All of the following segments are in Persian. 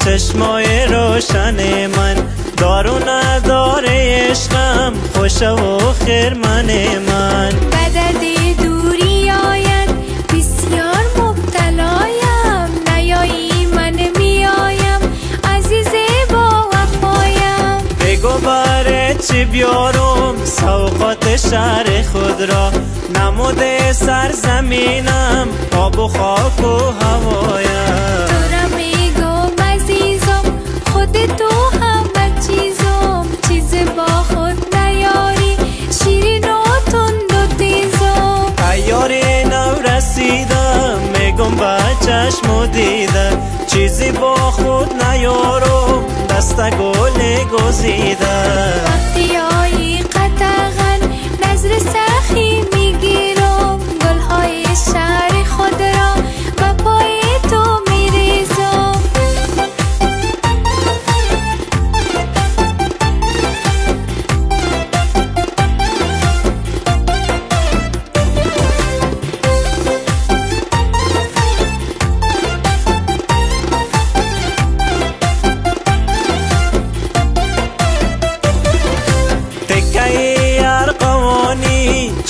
چشمای روشن من، دارو نداره عشقم خوش و خرمن من. بدد دوری آید بسیار مبتلایم، نیایی من میایم عزیز با وفایم. بگو برای چی بیارم سوقات شهر خود را، نمود سرزمینم آب و خاک و هوایم. تو را میگم عزیزم خود تو همه چیزم، چیز با خود نیاری شیرین و تند و تیزم. ایاری نو رسیدم میگم با چشم و دیده، چیزی با خود نیارم دست گل گزیده. وقتی آیی قطعاً نظر سخی میگیرم، گلهای شهر خود را با پای تو میریزم.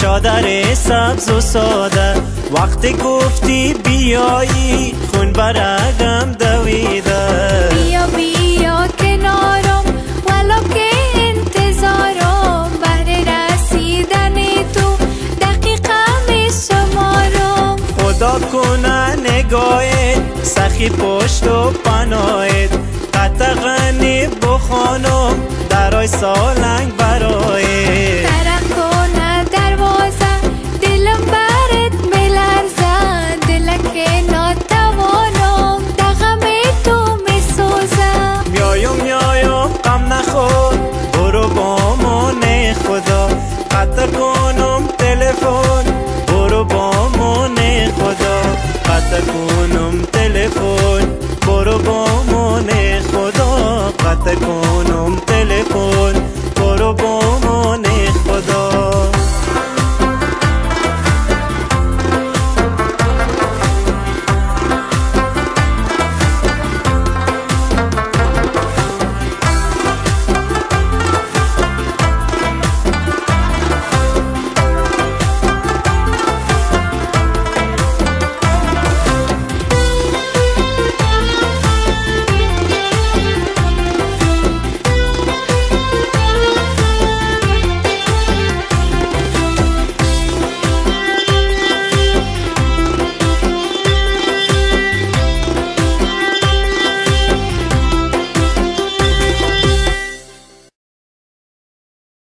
چادر سبز و ساده، وقتی گفتی بیایی خون برگم دویده. بیا بیا کنارم ولو که انتظارم، بهر رسیدن تو دقیقه می شمارم. خدا کنه نگاهت سخی پشت و پناهت، قطعاً بخوانم درای سالنگ برایت. ترک کنه دروازه دلم برت میلرزه، دلک ناتوانم دغم تو میسوزم. میایم غم نخور برو با من خدا، قطع کنم تلفن برو با من خدا، قطع کنم تلفن برو با من خدا، قطع کنم تلفن